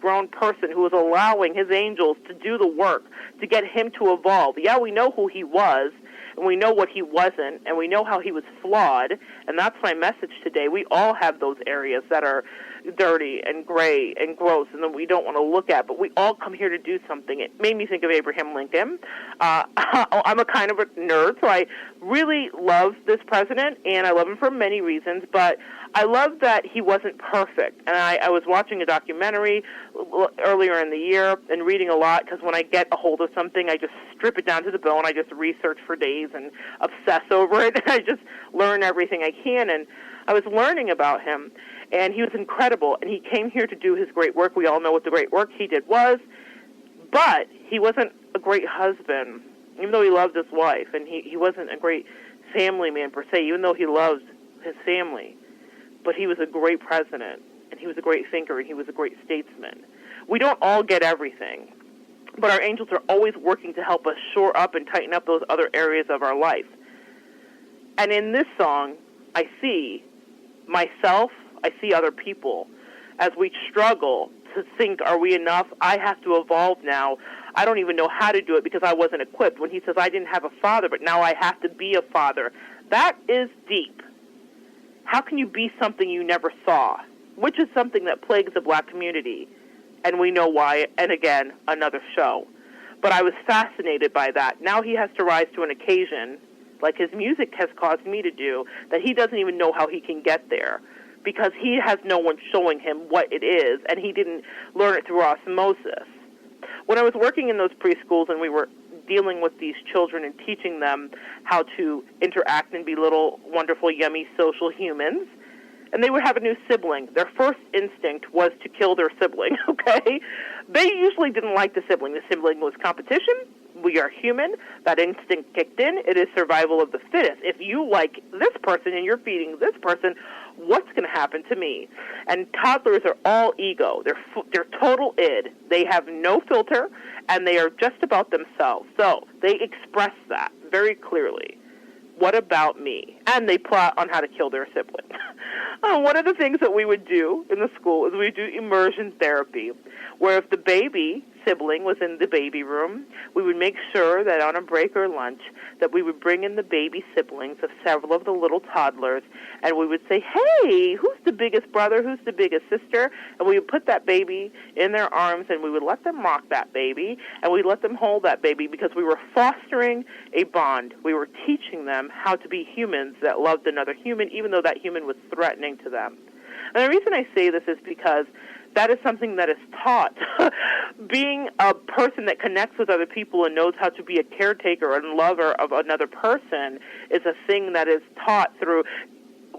grown person who was allowing his angels to do the work to get him to evolve. Yeah, we know who he was, and we know what he wasn't, and we know how he was flawed, and that's my message today. We all have those areas that are dirty and gray and gross and that we don't want to look at, but we all come here to do something. It made me think of Abraham Lincoln. I'm a kind of a nerd, so I really love this president, and I love him for many reasons, but I love that he wasn't perfect. And I was watching a documentary earlier in the year and reading a lot, because when I get a hold of something, I just strip it down to the bone. I just research for days and obsess over it, and I just learn everything I can. And I was learning about him, and he was incredible, and he came here to do his great work. We all know what the great work he did was, but he wasn't a great husband, even though he loved his wife, and he wasn't a great family man per se, even though he loved his family. But he was a great president, and he was a great thinker, and he was a great statesman. We don't all get everything, but our angels are always working to help us shore up and tighten up those other areas of our life. And in this song, I see myself, I see other people. As we struggle to think, are we enough? I have to evolve now. I don't even know how to do it because I wasn't equipped. When he says, I didn't have a father, but now I have to be a father. That is deep. How can you be something you never saw? Which is something that plagues the black community. And we know why, and again, another show. But I was fascinated by that. Now he has to rise to an occasion, like his music has caused me to do, that he doesn't even know how he can get there, because he has no one showing him what it is, and he didn't learn it through osmosis. When I was working in those preschools and we were dealing with these children and teaching them how to interact and be little, wonderful, yummy, social humans, and they would have a new sibling, their first instinct was to kill their sibling, okay? They usually didn't like the sibling. The sibling was competition. We are human. That instinct kicked in. It is survival of the fittest. If you like this person and you're feeding this person, what's going to happen to me? And toddlers are all ego. They're total id. They have no filter, and they are just about themselves. So they express that very clearly. What about me? And they plot on how to kill their sibling. One of the things that we would do in the school is we do immersion therapy, where if the baby sibling was in the baby room, we would make sure that on a break or lunch that we would bring in the baby siblings of several of the little toddlers, and we would say, hey, who's the biggest brother, who's the biggest sister? And we would put that baby in their arms, and we would let them rock that baby, and we'd let them hold that baby, because we were fostering a bond. We were teaching them how to be humans that loved another human, even though that human was threatening to them. And the reason I say this is because that is something that is taught. Being a person that connects with other people and knows how to be a caretaker and lover of another person is a thing that is taught through,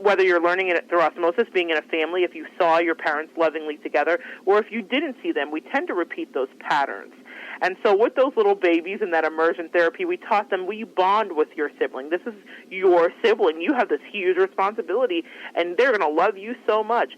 whether you're learning it through osmosis, being in a family, if you saw your parents lovingly together, or if you didn't see them, we tend to repeat those patterns. And so with those little babies in that immersion therapy, we taught them, we bond with your sibling. This is your sibling. You have this huge responsibility, and they're going to love you so much.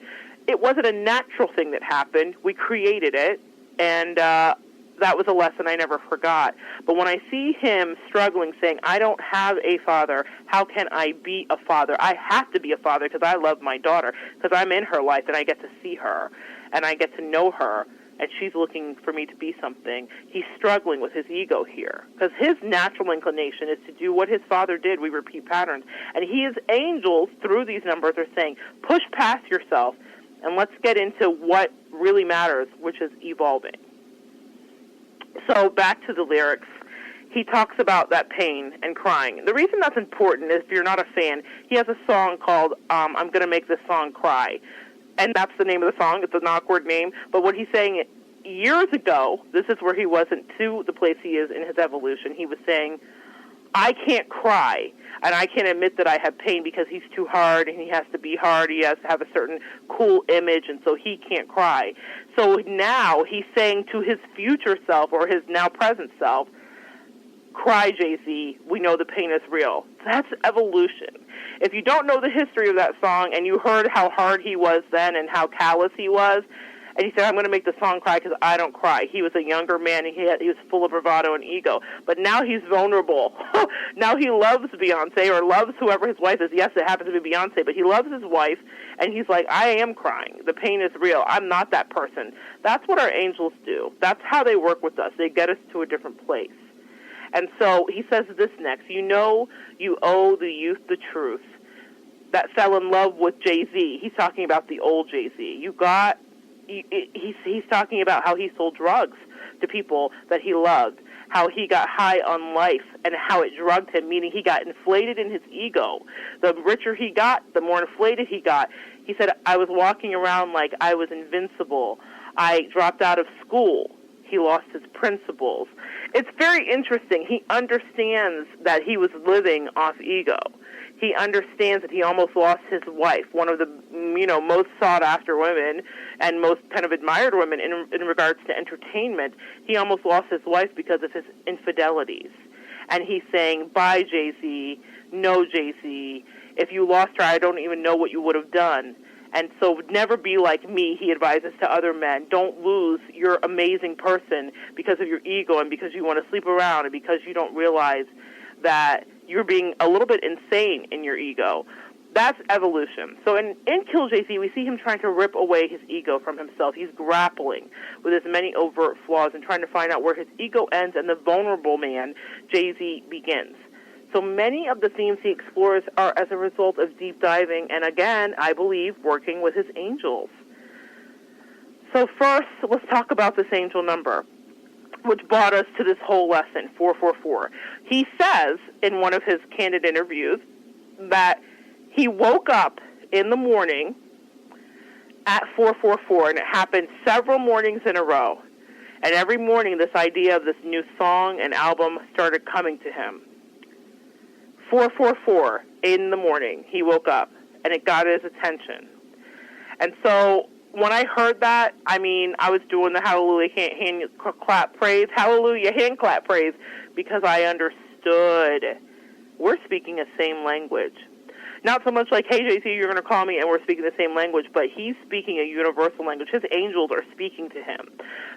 It wasn't a natural thing that happened. We created it, and that was a lesson I never forgot. But when I see him struggling, saying, I don't have a father, how can I be a father? I have to be a father because I love my daughter, because I'm in her life, and I get to see her, and I get to know her, and she's looking for me to be something. He's struggling with his ego here, because his natural inclination is to do what his father did. We repeat patterns. And his angels, through these numbers, are saying, push past yourself, and let's get into what really matters, which is evolving. So back to the lyrics. He talks about that pain and crying. The reason that's important is, if you're not a fan, he has a song called I'm Going to Make This Song Cry. And that's the name of the song. It's an awkward name. But what he's saying, years ago, this is where he wasn't to the place he is in his evolution. He was saying, I can't cry, and I can't admit that I have pain because he's too hard, and he has to be hard. He has to have a certain cool image, and so he can't cry. So now he's saying to his future self, or his now present self, cry, Jay-Z. We know the pain is real. That's evolution. If you don't know the history of that song, and you heard how hard he was then and how callous he was, And he said, I'm going to make the song cry because I don't cry. He was a younger man, and he was full of bravado and ego. But now he's vulnerable. Now he loves Beyonce, or loves whoever his wife is. Yes, it happens to be Beyonce, but he loves his wife, and he's like, I am crying. The pain is real. I'm not that person. That's what our angels do. That's how they work with us. They get us to a different place. And so he says this next. You know you owe the youth the truth that fell in love with Jay-Z. He's talking about the old Jay-Z. He's talking about how he sold drugs to people that he loved, how he got high on life, and how it drugged him, meaning he got inflated in his ego. The richer he got, the more inflated he got. He said, I was walking around like I was invincible. I dropped out of school. He lost his principles. It's very interesting. He understands that he was living off ego. He understands that he almost lost his wife, one of the most sought-after women and most kind of admired women in regards to entertainment. He almost lost his wife because of his infidelities. And he's saying, bye, Jay-Z, no, Jay-Z. If you lost her, I don't even know what you would have done. And so never be like me, he advises to other men. Don't lose your amazing person because of your ego and because you want to sleep around and because you don't realize that you're being a little bit insane in your ego. That's evolution. So in Kill Jay-Z, we see him trying to rip away his ego from himself. He's grappling with his many overt flaws and trying to find out where his ego ends and the vulnerable man, Jay-Z, begins. So many of the themes he explores are as a result of deep diving and, again, I believe, working with his angels. So first, let's talk about this angel number, which brought us to this whole lesson, 444. He says in one of his candid interviews that he woke up in the morning at 444, and it happened several mornings in a row. And every morning this idea of this new song and album started coming to him. 444 in the morning, he woke up, and it got his attention. And so when I heard that, I was doing the hallelujah hand clap praise, hallelujah hand clap praise, because I understood we're speaking the same language. Not so much like, hey, JC, you're going to call me and we're speaking the same language, but he's speaking a universal language. His angels are speaking to him.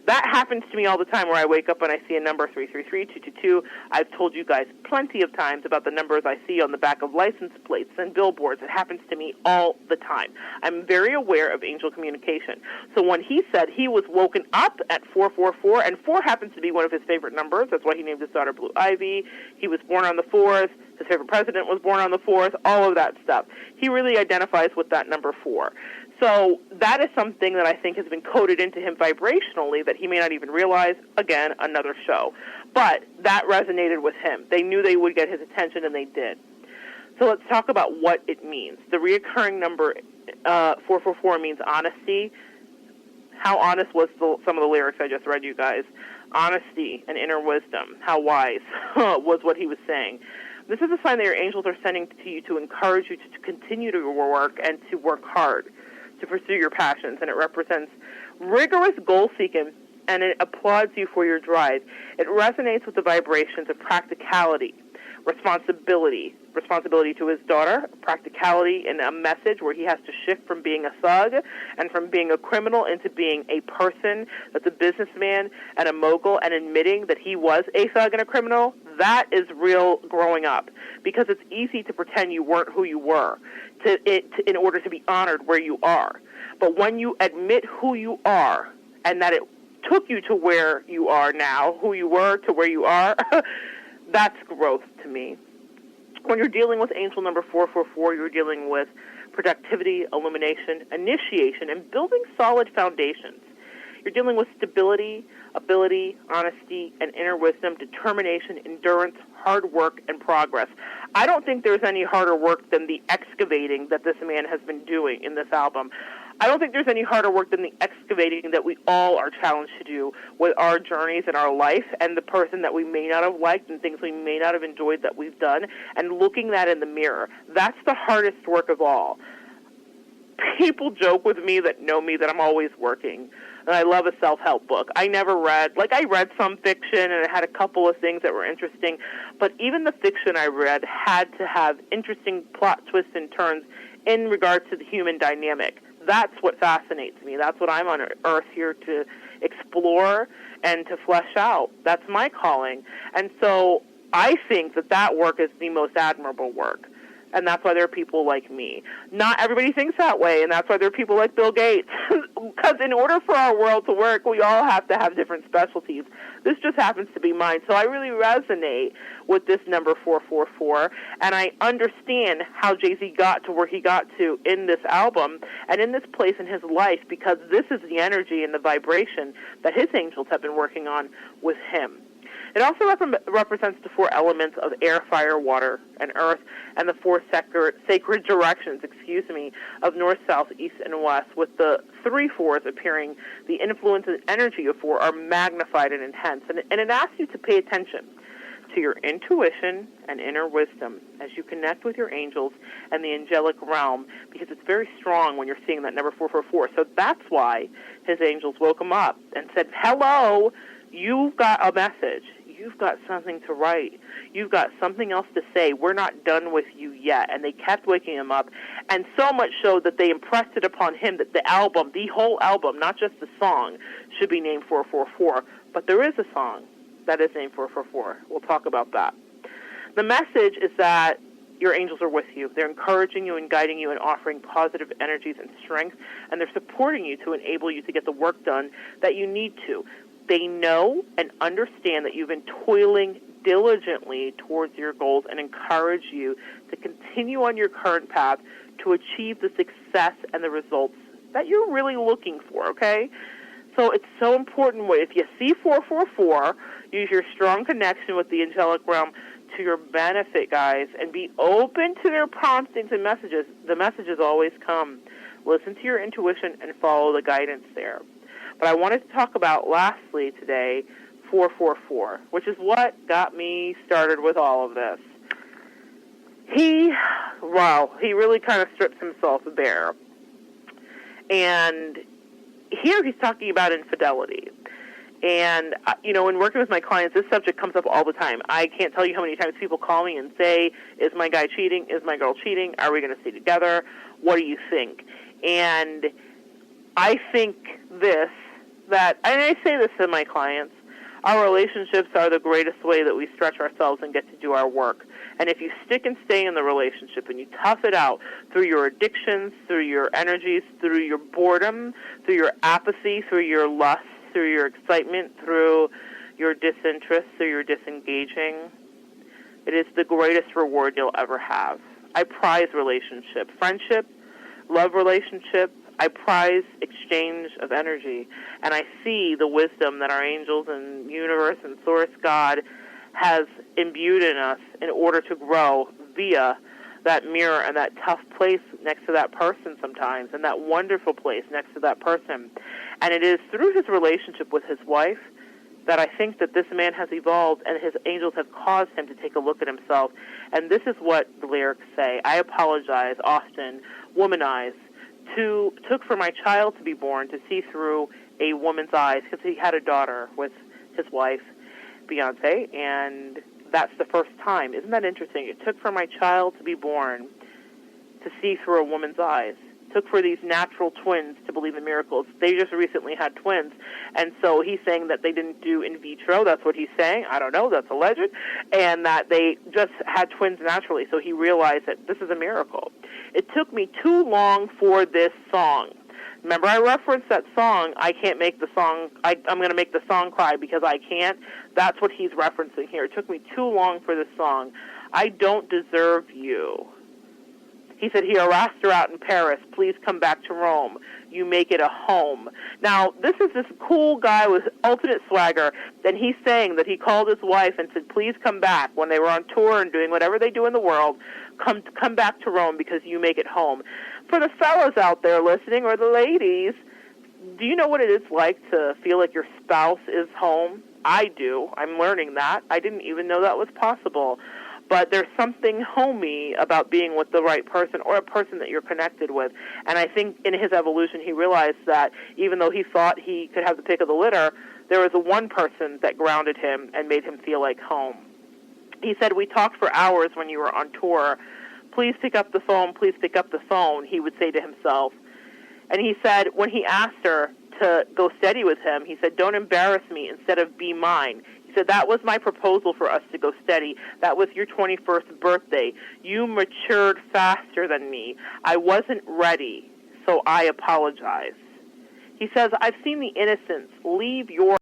That happens to me all the time where I wake up and I see a number 333, 222. I've told you guys plenty of times about the numbers I see on the back of license plates and billboards. It happens to me all the time. I'm very aware of angel communication. So when he said he was woken up at 444, and 4 happens to be one of his favorite numbers, that's why he named his daughter Blue Ivy. He was born on the 4th. His favorite president was born on the 4th, all of that stuff. He really identifies with that number 4. So that is something that I think has been coded into him vibrationally that he may not even realize. Again, another show. But that resonated with him. They knew they would get his attention, and they did. So let's talk about what it means. The reoccurring number 444 means honesty. How honest was some of the lyrics I just read you guys? Honesty and inner wisdom. How wise was what he was saying. This is a sign that your angels are sending to you to encourage you to continue to work and to work hard, to pursue your passions. And it represents rigorous goal-seeking, and it applauds you for your drive. It resonates with the vibrations of practicality, responsibility to his daughter, practicality in a message where he has to shift from being a thug and from being a criminal into being a person that's a businessman and a mogul, and admitting that he was a thug and a criminal. That is real growing up, because it's easy to pretend you weren't who you were in order to be honored where you are. But when you admit who you are and that it took you to where you are now, who you were to where you are, that's growth to me. When you're dealing with angel number 444, you're dealing with productivity, illumination, initiation, and building solid foundations. You're dealing with stability, ability, honesty, and inner wisdom, determination, endurance, hard work, and progress. I don't think there's any harder work than the excavating that this man has been doing in this album. I don't think there's any harder work than the excavating that we all are challenged to do with our journeys in our life and the person that we may not have liked and things we may not have enjoyed that we've done, and looking that in the mirror. That's the hardest work of all. People joke with me that know me that I'm always working. And I love a self-help book. I read some fiction, and it had a couple of things that were interesting, but even the fiction I read had to have interesting plot twists and turns in regards to the human dynamic. that's what fascinates me. That's what I'm on Earth here to explore and to flesh out. That's my calling. And so I think that work is the most admirable work. And that's why there are people like me. Not everybody thinks that way, and that's why there are people like Bill Gates. Because in order for our world to work, we all have to have different specialties. This just happens to be mine. So I really resonate with this number 444, and I understand how Jay-Z got to where he got to in this album and in this place in his life, because this is the energy and the vibration that his angels have been working on with him. It also represents the four elements of air, fire, water, and earth, and the four sacred directions, of north, south, east, and west, with the 3 fours appearing. The influence and energy of 4 are magnified and intense, and it asks you to pay attention to your intuition and inner wisdom as you connect with your angels and the angelic realm, because it's very strong when you're seeing that number 444. So that's why his angels woke him up and said, hello, you've got a message. You've got something to write. You've got something else to say. We're not done with you yet. And they kept waking him up, and so much so that they impressed it upon him that the album, the whole album, not just the song, should be named 444. But there is a song that is named 444. We'll talk about that. The message is that your angels are with you. They're encouraging you and guiding you and offering positive energies and strength, and they're supporting you to enable you to get the work done that you need to. They know and understand that you've been toiling diligently towards your goals and encourage you to continue on your current path to achieve the success and the results that you're really looking for, okay? So it's so important. If you see 444, use your strong connection with the angelic realm to your benefit, guys, and be open to their promptings and messages. The messages always come. Listen to your intuition and follow the guidance there. But I wanted to talk about, lastly today, 444, which is what got me started with all of this. He really kind of strips himself bare. And here he's talking about infidelity. And, in working with my clients, this subject comes up all the time. I can't tell you how many times people call me and say, is my guy cheating? Is my girl cheating? Are we going to stay together? What do you think? And I think and I say this to my clients, our relationships are the greatest way that we stretch ourselves and get to do our work. And if you stick and stay in the relationship and you tough it out through your addictions, through your energies, through your boredom, through your apathy, through your lust, through your excitement, through your disinterest, through your disengaging, it is the greatest reward you'll ever have. I prize relationship, friendship, love relationship. I prize exchange of energy, and I see the wisdom that our angels and universe and source God has imbued in us in order to grow via that mirror and that tough place next to that person sometimes, and that wonderful place next to that person. And it is through his relationship with his wife that I think that this man has evolved, and his angels have caused him to take a look at himself. And this is what the lyrics say. I apologize often, womanize, took for my child to be born to see through a woman's eyes, because he had a daughter with his wife, Beyonce, and that's the first time. Isn't that interesting? It took for my child to be born to see through a woman's eyes. It took for these natural twins to believe in miracles. They just recently had twins, and so he's saying that they didn't do in vitro. That's what he's saying. I don't know. That's alleged. And that they just had twins naturally, so he realized that this is a miracle. It took me too long for this song. Remember, I referenced that song, I can't make the song, I'm going to make the song cry because I can't. That's what he's referencing here. It took me too long for this song. I don't deserve you. He said he harassed her out in Paris. Please come back to Rome. You make it a home. Now, this is this cool guy with ultimate swagger, and he's saying that he called his wife and said, please come back when they were on tour and doing whatever they do in the world. Come back to Rome because you make it home. For the fellas out there listening, or the ladies, do you know what it is like to feel like your spouse is home? I do. I'm learning that. I didn't even know that was possible. But there's something homey about being with the right person, or a person that you're connected with. And I think in his evolution he realized that even though he thought he could have the pick of the litter, there was one person that grounded him and made him feel like home. He said, we talked for hours when you were on tour. Please pick up the phone, please pick up the phone, he would say to himself. And he said, when he asked her to go steady with him, he said, don't embarrass me, instead of be mine. He said, that was my proposal for us to go steady. That was your 21st birthday. You matured faster than me. I wasn't ready, so I apologize. He says, I've seen the innocents leave your